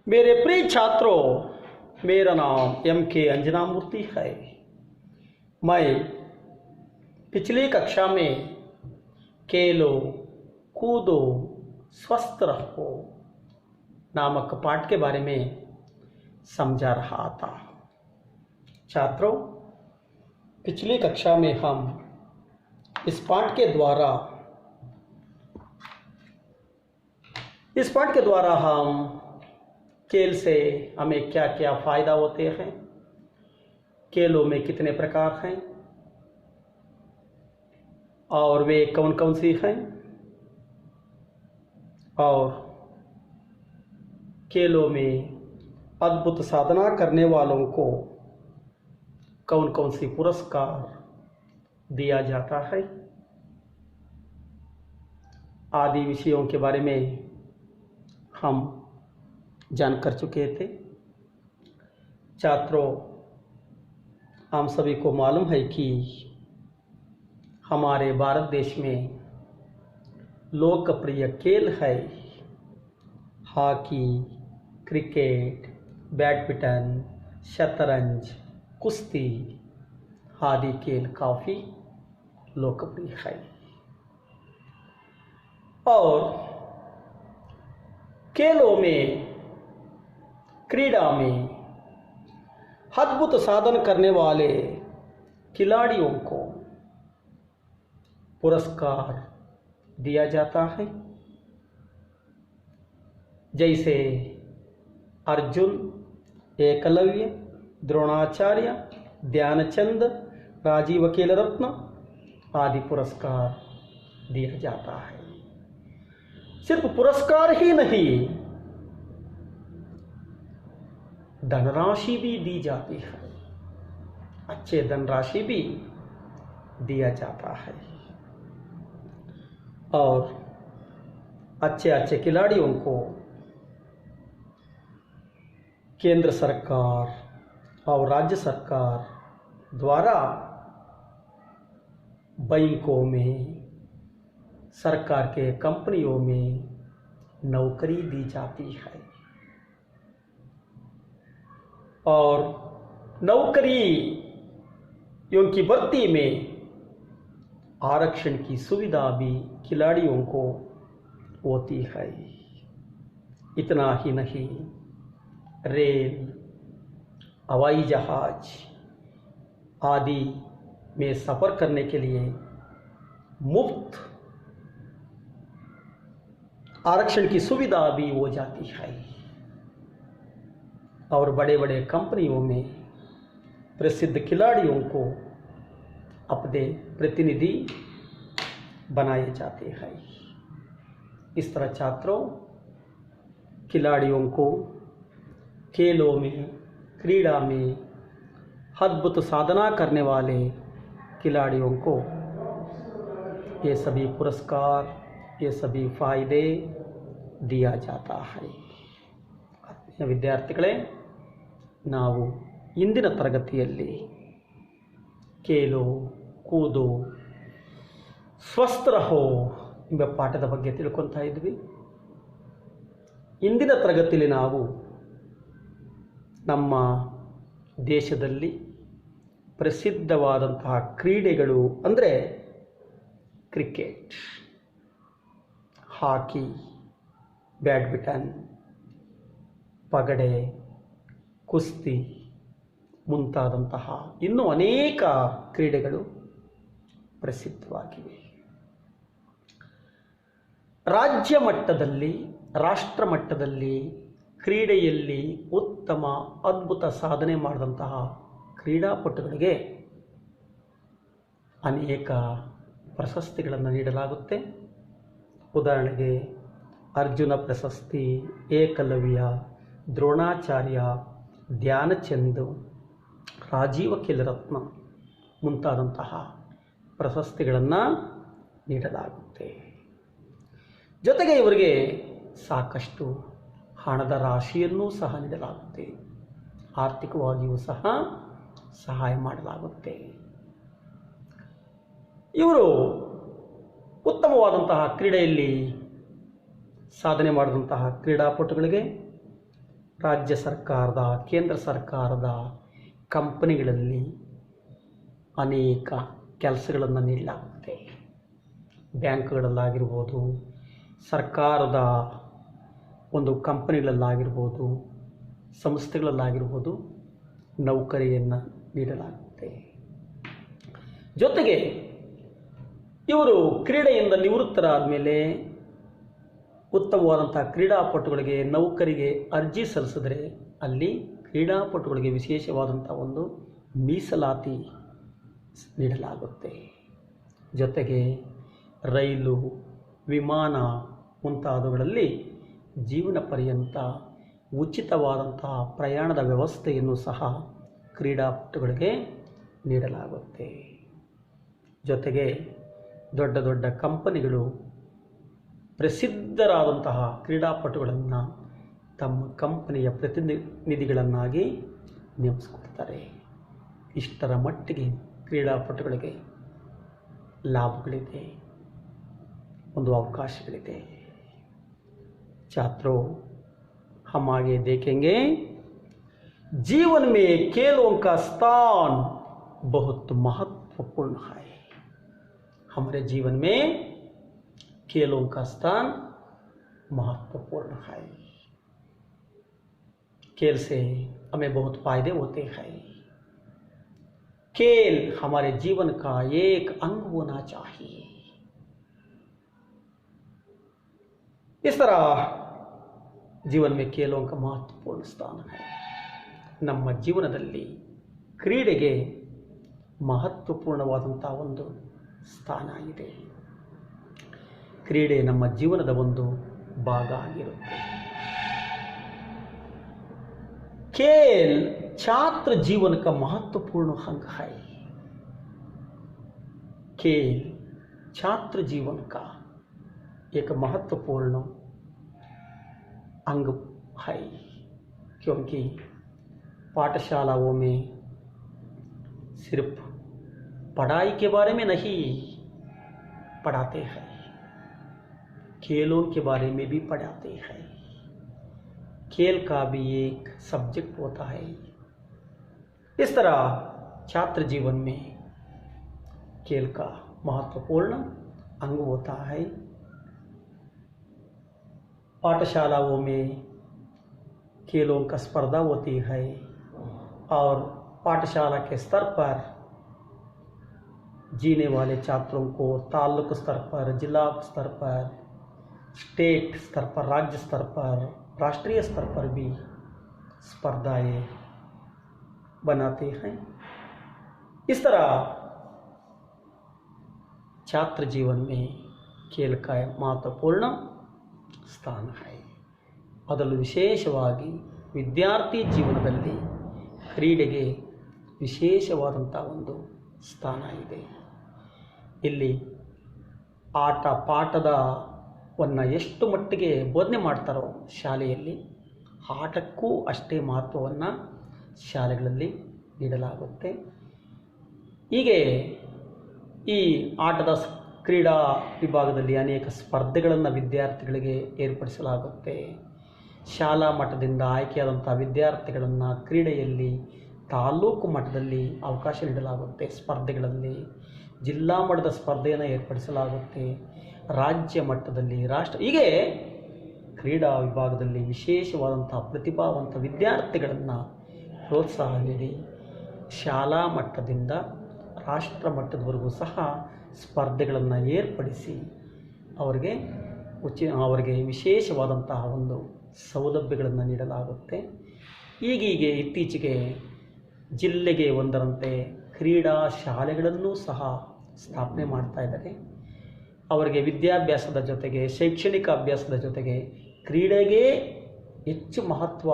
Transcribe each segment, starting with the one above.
मेरे प्रिय छात्रों, मेरा नाम M.K. अंजना मूर्ति है। मैं पिछली कक्षा में खेलो कूदो स्वस्थ रहो नामक पाठ के बारे में समझा रहा था। छात्रों, पिछली कक्षा में हम इस पाठ के द्वारा हम खेल से हमें क्या क्या फ़ायदा होते हैं, खेलों में कितने प्रकार हैं और वे कौन कौन सी हैं, और खेलों में अद्भुत साधना करने वालों को कौन कौन सी पुरस्कार दिया जाता है आदि विषयों के बारे में हम जान कर चुके थे। छात्रों, हम सभी को मालूम है कि हमारे भारत देश में लोकप्रिय खेल है हॉकी, क्रिकेट, बैडमिंटन, शतरंज, कुश्ती आदि खेल काफ़ी लोकप्रिय है। और खेलों में, क्रीड़ा में अद्भुत साधन करने वाले खिलाड़ियों को पुरस्कार दिया जाता है, जैसे अर्जुन, एकलव्य, द्रोणाचार्य, ध्यानचंद, राजीव खेल रत्न आदि पुरस्कार दिया जाता है। सिर्फ पुरस्कार ही नहीं, धनराशि भी दी जाती है, अच्छे धनराशि भी दिया जाता है। और अच्छे अच्छे खिलाड़ियों को केंद्र सरकार और राज्य सरकार द्वारा बैंकों में, सरकार के कंपनियों में नौकरी दी जाती है। और नौकरियों की भर्ती में आरक्षण की सुविधा भी खिलाड़ियों को होती है। इतना ही नहीं, रेल, हवाई जहाज आदि में सफ़र करने के लिए मुफ्त आरक्षण की सुविधा भी हो जाती है। और बड़े बड़े कंपनियों में प्रसिद्ध खिलाड़ियों को अपने प्रतिनिधि बनाए जाते हैं। इस तरह छात्रों, खिलाड़ियों को खेलों में, क्रीड़ा में अद्भुत साधना करने वाले खिलाड़ियों को ये सभी पुरस्कार, ये सभी फायदे दिया जाता है। ವಿದ್ಯಾರ್ಥಿಗಳೇ, ನಾವು ಇಂದಿನ ತರಗತಿಯಲ್ಲಿ ಕೇಲು ಕೂದು ಸ್ವಸ್ಥ ರಹೋ ಎಂಬ ಪಾಠದ ಬಗ್ಗೆ ತಿಳ್ಕೊತಾ ಇದ್ವಿ. ಇಂದಿನ ತರಗತಿಯಲ್ಲಿ ನಾವು ನಮ್ಮ ದೇಶದಲ್ಲಿ ಪ್ರಸಿದ್ಧವಾದಂತಹ ಕ್ರೀಡೆಗಳು ಅಂದರೆ ಕ್ರಿಕೆಟ್, ಹಾಕಿ, ಬ್ಯಾಡ್ಮಿಂಟನ್, ಪಗಡೆ, ಕುಸ್ತಿ ಮುಂತಾದಂತಹ ಇನ್ನೂ ಅನೇಕ ಕ್ರೀಡೆಗಳು ಪ್ರಸಿದ್ಧವಾಗಿವೆ. ರಾಜ್ಯ ಮಟ್ಟದಲ್ಲಿ, ರಾಷ್ಟ್ರ ಮಟ್ಟದಲ್ಲಿ ಕ್ರೀಡೆಯಲ್ಲಿ ಉತ್ತಮ ಅದ್ಭುತ ಸಾಧನೆ ಮಾಡಿದಂತಹ ಕ್ರೀಡಾಪಟುಗಳಿಗೆ ಅನೇಕ ಪ್ರಶಸ್ತಿಗಳನ್ನು ನೀಡಲಾಗುತ್ತೆ. ಉದಾಹರಣೆಗೆ ಅರ್ಜುನ ಪ್ರಶಸ್ತಿ, ಏಕಲವ್ಯ, ದ್ರೋಣಾಚಾರ್ಯ, ಧ್ಯಾನಚಂದ್, ರಾಜೀವ ಖೇಲ್ ರತ್ನ ಮುಂತಾದಂತಹ ಪ್ರಶಸ್ತಿಗಳನ್ನು ನೀಡಲಾಗುತ್ತೆ. ಜೊತೆಗೆ ಇವರಿಗೆ ಸಾಕಷ್ಟು ಹಣದ ರಾಶಿಯನ್ನೂ ಸಹ ನೀಡಲಾಗುತ್ತೆ, ಆರ್ಥಿಕವಾಗಿಯೂ ಸಹ ಸಹಾಯ ಮಾಡಲಾಗುತ್ತೆ. ಇವರು ಉತ್ತಮವಾದಂತಹ ಕ್ರೀಡೆಯಲ್ಲಿ ಸಾಧನೆ ಮಾಡಿದಂತಹ ಕ್ರೀಡಾಪಟುಗಳಿಗೆ ರಾಜ್ಯ ಸರ್ಕಾರದ, ಕೇಂದ್ರ ಸರ್ಕಾರದ ಕಂಪನಿಗಳಲ್ಲಿ ಅನೇಕ ಕೆಲಸಗಳನ್ನು ನೀಡಲಾಗುತ್ತೆ. ಬ್ಯಾಂಕ್ಗಳಲ್ಲಾಗಿರ್ಬೋದು, ಸರ್ಕಾರದ ಒಂದು ಕಂಪನಿಗಳಲ್ಲಾಗಿರ್ಬೋದು, ಸಂಸ್ಥೆಗಳಲ್ಲಾಗಿರ್ಬೋದು ನೌಕರಿಯನ್ನು ನೀಡಲಾಗುತ್ತೆ. ಜೊತೆಗೆ ಇವರು ಕ್ರೀಡೆಯಿಂದ ನಿವೃತ್ತರಾದ ಮೇಲೆ ಉತ್ತಮವಾದಂಥ ಕ್ರೀಡಾಪಟುಗಳಿಗೆ ನೌಕರಿಗೆ ಅರ್ಜಿ ಸಲ್ಲಿಸಿದ್ರೆ ಅಲ್ಲಿ ಕ್ರೀಡಾಪಟುಗಳಿಗೆ ವಿಶೇಷವಾದಂಥ ಒಂದು ಮೀಸಲಾತಿ ನೀಡಲಾಗುತ್ತೆ. ಜೊತೆಗೆ ರೈಲು, ವಿಮಾನ ಮುಂತಾದವುಗಳಲ್ಲಿ ಜೀವನ ಪರ್ಯಂತ ಉಚಿತವಾದಂತಹ ಪ್ರಯಾಣದ ವ್ಯವಸ್ಥೆಯನ್ನು ಸಹ ಕ್ರೀಡಾಪಟುಗಳಿಗೆ ನೀಡಲಾಗುತ್ತೆ. ಜೊತೆಗೆ ದೊಡ್ಡ ದೊಡ್ಡ ಕಂಪನಿಗಳು ಪ್ರಸಿದ್ಧರಾದಂತಹ ಕ್ರೀಡಾಪಟುಗಳನ್ನು ತಮ್ಮ ಕಂಪನಿಯ ಪ್ರತಿನಿಧಿಗಳನ್ನಾಗಿ ನೇಮಿಸಿಕೊಳ್ತಾರೆ. ಇಷ್ಟರ ಮಟ್ಟಿಗೆ ಕ್ರೀಡಾಪಟುಗಳಿಗೆ ಲಾಭಗಳಿದೆ, ಒಂದು ಅವಕಾಶಗಳಿದೆ. छात्रों, हम आगे देखेंगे जीवन में खेलों का स्थान बहुत महत्वपूर्ण है. हमारे जीवन में खेलों का स्थान महत्वपूर्ण है. खेल से हमें बहुत फायदे होते हैं. खेल हमारे जीवन का एक अंग होना चाहिए. इस तरह जीवन में खेलों का महत्वपूर्ण स्थान है. ನಮ್ಮ ಜೀವನದಲ್ಲಿ ಕ್ರೀಡೆಗೆ ಮಹತ್ವಪೂರ್ಣವಾದಂಥ ಒಂದು ಸ್ಥಾನ ಇದೆ. ಕ್ರೀಡೆ ನಮ್ಮ ಜೀವನದ ಒಂದು ಭಾಗ ಆಗಿರುತ್ತೆ. खेल छात्र जीवन का महत्वपूर्ण अंग है. खेल छात्र जीवन का एक महत्वपूर्ण अंग है, क्योंकि पाठशालाओं में सिर्फ पढ़ाई के बारे में नहीं पढ़ाते हैं, खेलों के बारे में भी पढ़ाते हैं. खेल का भी एक सब्जेक्ट होता है. इस तरह छात्र जीवन में खेल का महत्वपूर्ण अंग होता है. पाठशालाओं में खेलों का स्पर्धा होती है और पाठशाला के स्तर पर जीने वाले छात्रों को ताल्लुक स्तर पर, जिला स्तर पर, स्टेट स्तर पर, राज्य स्तर पर, राष्ट्रीय स्तर पर भी स्पर्धाएं बनाते हैं. इस तरह छात्र जीवन में खेल का महत्वपूर्ण ಸ್ಥಾನ है. ಅದರಲ್ಲೂ ವಿಶೇಷವಾಗಿ ವಿದ್ಯಾರ್ಥಿ ಜೀವನದಲ್ಲಿ ಕ್ರೀಡೆಗೆ ವಿಶೇಷವಾದಂಥ ಒಂದು ಸ್ಥಾನ ಇದೆ. ಇಲ್ಲಿ ಆಟ ಪಾಠದವನ್ನು ಎಷ್ಟು ಮಟ್ಟಿಗೆ ಬೋಧನೆ ಮಾಡ್ತಾರೋ ಶಾಲೆಯಲ್ಲಿ, ಆಟಕ್ಕೂ ಅಷ್ಟೇ ಮಹತ್ವವನ್ನು ಶಾಲೆಗಳಲ್ಲಿ ನೀಡಲಾಗುತ್ತೆ. ಹೀಗೆ ಈ ಆಟದ ಕ್ರೀಡಾ ವಿಭಾಗದಲ್ಲಿ ಅನೇಕ ಸ್ಪರ್ಧೆಗಳನ್ನು ವಿದ್ಯಾರ್ಥಿಗಳಿಗೆ ಏರ್ಪಡಿಸಲಾಗುತ್ತೆ. ಶಾಲಾ ಮಟ್ಟದಿಂದ ಆಯ್ಕೆಯಾದಂಥ ವಿದ್ಯಾರ್ಥಿಗಳನ್ನು ಕ್ರೀಡೆಯಲ್ಲಿ ತಾಲೂಕು ಮಟ್ಟದಲ್ಲಿ ಅವಕಾಶ ನೀಡಲಾಗುತ್ತೆ. ಸ್ಪರ್ಧೆಗಳಲ್ಲಿ ಜಿಲ್ಲಾ ಮಟ್ಟದ ಸ್ಪರ್ಧೆಯನ್ನು ಏರ್ಪಡಿಸಲಾಗುತ್ತೆ. ರಾಜ್ಯ ಮಟ್ಟದಲ್ಲಿ, ಹೀಗೆ ಕ್ರೀಡಾ ವಿಭಾಗದಲ್ಲಿ ವಿಶೇಷವಾದಂಥ ಪ್ರತಿಭಾವಂತ ವಿದ್ಯಾರ್ಥಿಗಳನ್ನು ಪ್ರೋತ್ಸಾಹ ನೀಡಿ ಶಾಲಾ ಮಟ್ಟದಿಂದ ರಾಷ್ಟ್ರ ಮಟ್ಟದವರೆಗೂ ಸಹ ಸ್ಪರ್ಧೆಗಳನ್ನು ಏರ್ಪಡಿಸಿ ಅವರಿಗೆ ವಿಶೇಷವಾದಂತಹ ಒಂದು ಸೌಲಭ್ಯಗಳನ್ನು ನೀಡಲಾಗುತ್ತೆ. ಈಗೀಗೆ ಇತ್ತೀಚೆಗೆ ಜಿಲ್ಲೆಗೆ ಒಂದರಂತೆ ಕ್ರೀಡಾ ಶಾಲೆಗಳನ್ನು ಸಹ ಸ್ಥಾಪನೆ ಮಾಡ್ತಾ ಇದ್ದಾರೆ. ಅವರಿಗೆ ವಿದ್ಯಾಭ್ಯಾಸದ ಜೊತೆಗೆ, ಶೈಕ್ಷಣಿಕ ಅಭ್ಯಾಸದ ಜೊತೆಗೆ ಕ್ರೀಡೆಗೆ ಹೆಚ್ಚು ಮಹತ್ವ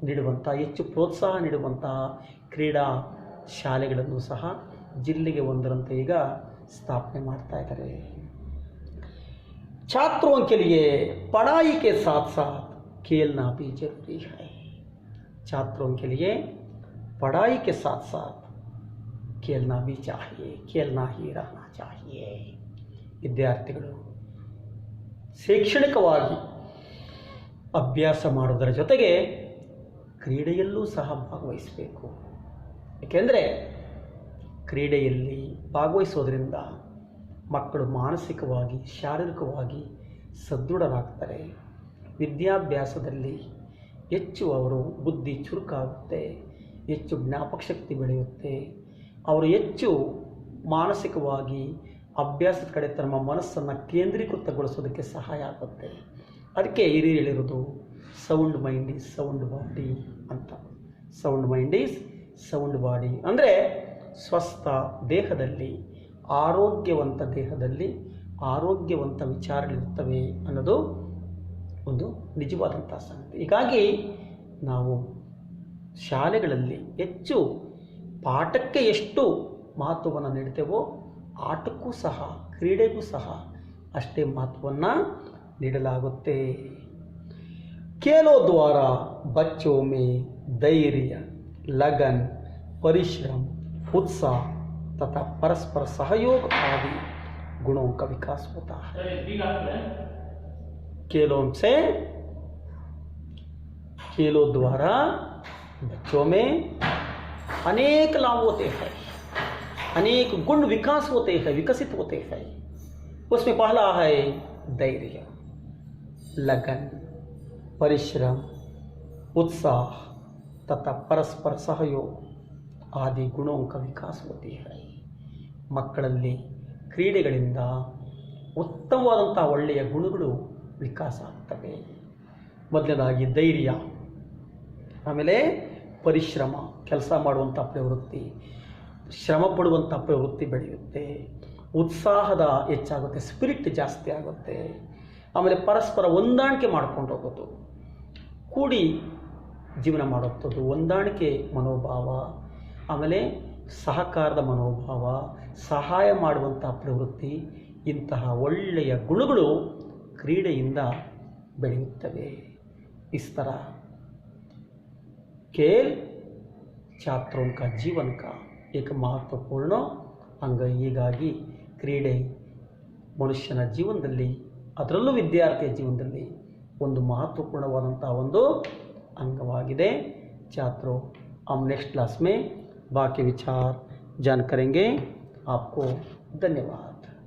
ನೀಡುವಂಥ, ಹೆಚ್ಚು ಪ್ರೋತ್ಸಾಹ ನೀಡುವಂತಹ ಕ್ರೀಡಾ ಶಾಲೆಗಳನ್ನು ಸಹ ಜಿಲ್ಲೆಗೆ ಒಂದರಂತೆ ಈಗ स्थापने ಮಾಡ್ತಾ ಇದ್ದಾರೆ. छात्रों के लिए पढ़ाई के साथ साथ खेलना भी जरूरी है. छात्रों के लिए पढ़ाई के साथ साथ खेलना भी चाहिए, खेलना ही रहना चाहिए. ವಿದ್ಯಾರ್ಥಿಗಳು ಶೈಕ್ಷಣಿಕವಾಗಿ ಅಭ್ಯಾಸ ಮಾಡುವುದರ ಜೊತೆಗೆ ಕ್ರೀಡೆಯಲ್ಲೂ ಸಹ ಭಾಗವಹಿಸಬೇಕು. ಏಕೆಂದರೆ ಕ್ರೀಡೆಯಲ್ಲಿ ಭಾಗವಹಿಸೋದ್ರಿಂದ ಮಕ್ಕಳು ಮಾನಸಿಕವಾಗಿ ಶಾರೀರಿಕವಾಗಿ ಸದೃಢರಾಗ್ತಾರೆ. ವಿದ್ಯಾಭ್ಯಾಸದಲ್ಲಿ ಹೆಚ್ಚು ಅವರು ಬುದ್ಧಿ ಚುರುಕಾಗುತ್ತೆ, ಹೆಚ್ಚು ಜ್ಞಾಪಕ ಶಕ್ತಿ ಬೆಳೆಯುತ್ತೆ, ಅವರು ಹೆಚ್ಚು ಮಾನಸಿಕವಾಗಿ ಅಭ್ಯಾಸದ ಕಡೆ ತಮ್ಮ ಮನಸ್ಸನ್ನು ಕೇಂದ್ರೀಕೃತಗೊಳಿಸೋದಕ್ಕೆ ಸಹಾಯ ಆಗುತ್ತೆ. ಅದಕ್ಕೆ ಹಿರಿಯರು ಹೇಳಿರೋದು sound mind is sound body ಅಂತ. Sound mind is sound body ಅಂದರೆ ಸ್ವಸ್ಥ ದೇಹದಲ್ಲಿ, ಆರೋಗ್ಯವಂತ ದೇಹದಲ್ಲಿ ಆರೋಗ್ಯವಂತ ವಿಚಾರಗಳಿರ್ತವೆ ಅನ್ನೋದು ಒಂದು ನಿಜವಾದಂಥ ಸಂಗತಿ. ಹೀಗಾಗಿ ನಾವು ಶಾಲೆಗಳಲ್ಲಿ ಹೆಚ್ಚು ಪಾಠಕ್ಕೆ ಎಷ್ಟು ಮಹತ್ವವನ್ನು ನೀಡ್ತೇವೋ ಆಟಕ್ಕೂ ಸಹ ಕ್ರೀಡೆಗೂ ಸಹ ಅಷ್ಟೇ ಮಹತ್ವವನ್ನು ನೀಡಲಾಗುತ್ತೆ. खेलों द्वारा बच्चों में धैर्य, लगन, परिश्रम, उत्साह तथा परस्पर सहयोग आदि गुणों का विकास होता है. खेलों द्वारा बच्चों में अनेक लाभ होते हैं, अनेक गुण विकास होते हैं, विकसित होते हैं. उसमें पहला है धैर्य, लगन, परिश्रम, उत्साह तथा परस्पर सहयोग आदि गुणों का विकास होती है. ಮಕ್ಕಳಲ್ಲಿ ಕ್ರೀಡೆಗಳಿಂದ ಉತ್ತಮವಾದಂಥ ಒಳ್ಳೆಯ ಗುಣಗಳು ವಿಕಾಸ ಆಗ್ತವೆ. ಮೊದಲನೇದಾಗಿ ಧೈರ್ಯ, ಆಮೇಲೆ ಪರಿಶ್ರಮ, ಕೆಲಸ ಮಾಡುವಂಥ ಪ್ರವೃತ್ತಿ, ಶ್ರಮ ಪಡುವಂಥ ಪ್ರವೃತ್ತಿ ಬೆಳೆಯುತ್ತೆ. ಉತ್ಸಾಹದ ಹೆಚ್ಚಾಗುತ್ತೆ, ಸ್ಪಿರಿಟ್ ಜಾಸ್ತಿ ಆಗುತ್ತೆ. ಆಮೇಲೆ ಪರಸ್ಪರ ಹೊಂದಾಣಿಕೆ ಮಾಡ್ಕೊಂಡು ಹೋಗೋದು, ಕೂಡಿ ಜೀವನ ಮಾಡುವಂಥದ್ದು, ಹೊಂದಾಣಿಕೆ ಮನೋಭಾವ, ಆಮೇಲೆ ಸಹಕಾರದ ಮನೋಭಾವ, ಸಹಾಯ ಮಾಡುವಂಥ ಪ್ರವೃತ್ತಿ, ಇಂತಹ ಒಳ್ಳೆಯ ಗುಣಗಳು ಕ್ರೀಡೆಯಿಂದ ಬೆಳೆಯುತ್ತವೆ. इस तरह खेल छात्रों का जीवन का एक महत्वपूर्ण अंग. ಹೀಗಾಗಿ ಕ್ರೀಡೆ ಮನುಷ್ಯನ ಜೀವನದಲ್ಲಿ, ಅದರಲ್ಲೂ ವಿದ್ಯಾರ್ಥಿಯ ಜೀವನದಲ್ಲಿ ಒಂದು ಮಹತ್ವಪೂರ್ಣವಾದಂಥ ಒಂದು अंगवाಗಿದೆ. छात्रों, हम नेक्स्ट क्लास में बाकी विचार जान करेंगे. आपको धन्यवाद.